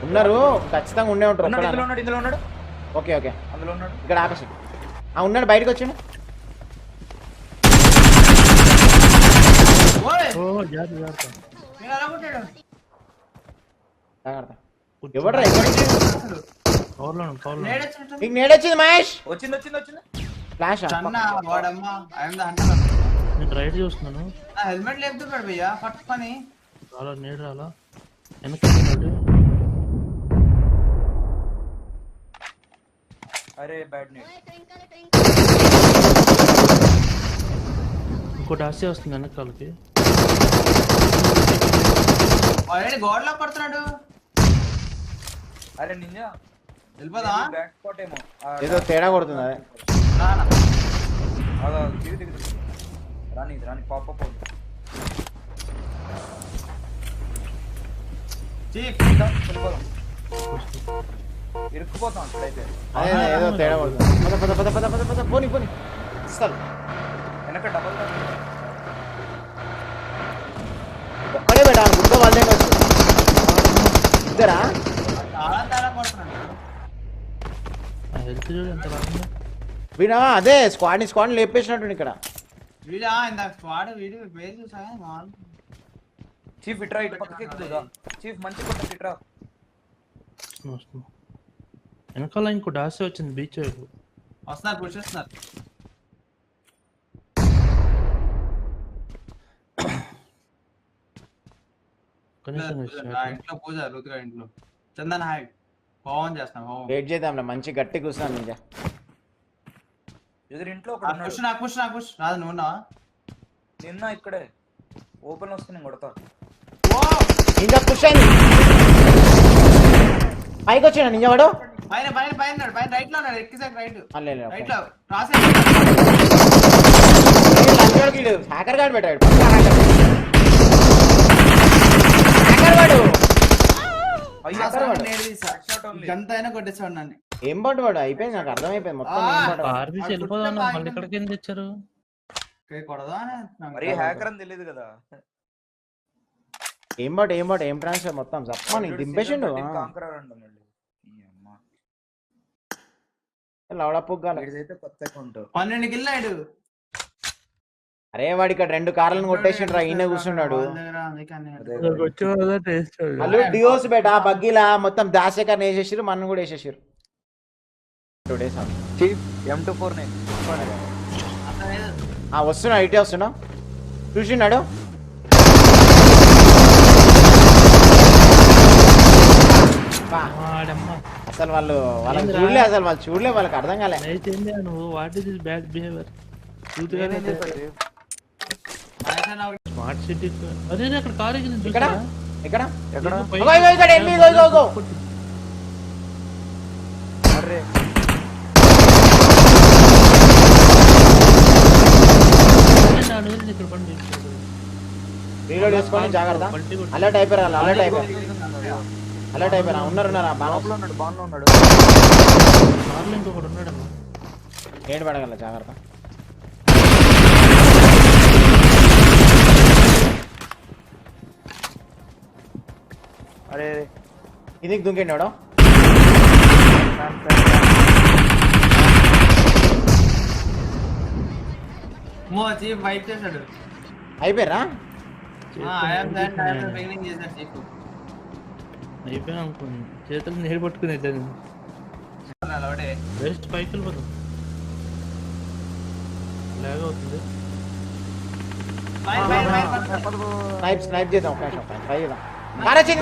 ఉన్నారు ఖచ్చితంగా ఉండే ఉంటారు. ఇందులో ఉన్నాడు. ఓకే ఓకే అందులో ఉన్నాడు. ఇక్కడ ఆకాశం ఉన్నాడు బయటకు వచ్చాను. ఎవడ్రా నీకు నేడొచ్చింది మహేష్? వచ్చింది ఫ్లాష్ నేను రైట్ చూస్తున్నాను. హెల్మెట్ లేపుతున్నాడు భయ్యా పట్టుకొని. రాలా నేడు రాలా వెనక. అరే బ్యాడ్ నేడ్. ఇంకోటి ఆస్తి వస్తుంది వెనకాలకి. ఆల్రెడీ గోడలో పడుతున్నాడు. అరే నింజా వెళ్ళిపోదా? బ్యాక్ స్పాట్ ఏమో ఏదో తేడా కొడుతుంది. అదే రాని పాప ఇరుక్కుపోతాం అక్కడైతే. అదే ఏదో తేడా కొడుతుంది. పద పద పద పద పద పద పోనీ పోనీ ఇస్తారు. వెనక డబల్ ఒక్కడే పెట్టా గుడ్డ వాళ్ళే ఇద్దరా చాలా పడుతున్నాడు. హెల్త్ చూడు ఎంత బాగుంది. వీడా అదే స్క్వాడ్ని లేపేసినట్టు ఇక్కడ. వీడా ఇంత స్క్వాడ్ వీడి పేరు చూసా. చీఫ్ ఇట్రా ఇటు పక్కకి ఎక్కుదా. చీఫ్ మంచి కొట్ట ఇట్రా. వెనకాల ఇంకో డాసి వచ్చింది బీచ్ వైపు. వస్తున్నారు పుష్ చేస్తున్నారు. ఇంట్లో పూజ రుతుగా ఇంట్లో చందన్ హాయ్ హోమం చేస్తాం. హోమం వెయిట్ చేద్దాంలే మంచి గట్టి కూర్చున్నాను నిజా. ఎదురు ఇంట్లో పుష్ రాదు నువ్వు ఉన్నావా? నిన్న ఇక్కడే ఓపెన్ వస్తే నేను కొడతా. నింజా పుష్ అయింది. పైకి వచ్చాడు నింజా వాడు. పైన రైట్ లో ఉన్నాడు. ఎక్కిసాక రైట్ రైట్ లో క్రాస్ హ్యాకర్ గార్డ్ పెట్టాడు. గంత అయినా కొట్టేసాడు నన్ను. ఏం పాటు వాడు అయిపోయింది నాకు అర్థమైపోయింది మొత్తం. మళ్ళీ ఇక్కడికి ఎందుకు తెచ్చారు? మరి హ్యాకర్ అని తెలియదు కదా. ఏం పాటు ఏం ట్రాన్స్ఫర్ మొత్తం చెప్పమని దింపేసిండు. లవడప్పుగాలి 12 కిల్లాడు. అరే వాడి ఇక్కడ 2 కార్లను కొట్టేసిండ్రా. ఈయన కూర్చున్నాడు. వాళ్ళు డియోస్ బేటా బగ్గీలా మొత్తం దాసేకర్ని వేసేసారు. మన కూడా వేసేసారు. 2 days చీఫ్ M249 వస్తున్నా ఇటే వస్తున్నా. చూసినాడు అసలు వాళ్ళకి చూడలే. వాళ్ళు చూడలే. వాళ్ళకి అర్థం కాలే. నువ్వు what is bad behaviour. Smart city. అదే అక్కడ కార్ ఎక్కింది. ఇక్కడ ఇక్కడ రీలోడ్ చేసుకొని జాగ్రత్త. అలర్ట్ అయిపోయారు. అలర్ట్ అయిపోయారా? ఉన్నారు బాన్లో ఉన్నాడు. ఇంకొకటి ఉన్నాడు. ఏడు పడగల జాగ్రత్త. అరే ఇది దుంకండి వాడు. వైట్ చేశాడు. అయిపోయారా? అయిపోయినా అనుకోండి. చేతులు నీరు పట్టుకుని వేస్ట్ పైకి వెళ్ళిపోతాం. లాగ్ అవుతుంది. స్నైప్ చేద్దాం. ఒక నిమిషం ట్రై చేద్దాం. ఒకడైతే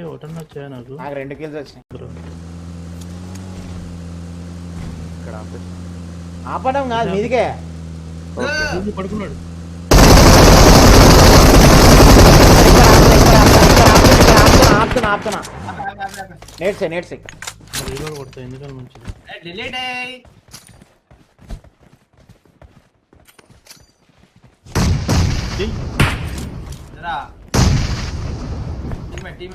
ఒకటన్నా వచ్చాయా? నాకు 2 kills వచ్చినాయి. ఆపడం కాదు మీదికే పడుకున్నాడు. ఆపుతున్నా నేడ్సే కొడతా. ఎందుకని మంచిది. టీమ్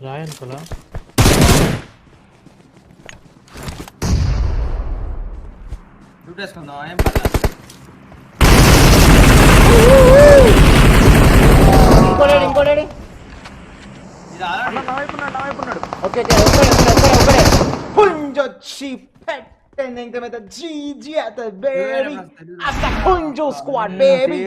రాయన్ కలా షూట్ చేసుకుందాం ఏం పర్లేదు ఇంకోటి ఇది ఆల్రెడీ నా వైపు ఉన్నాడు ఓకే ఒక్కడే పుంజొచ్చి పెట్టింది ఇంకా మీద జీజీ అత బేబీ అక్క పుంజు స్క్వాడ్ బేబీ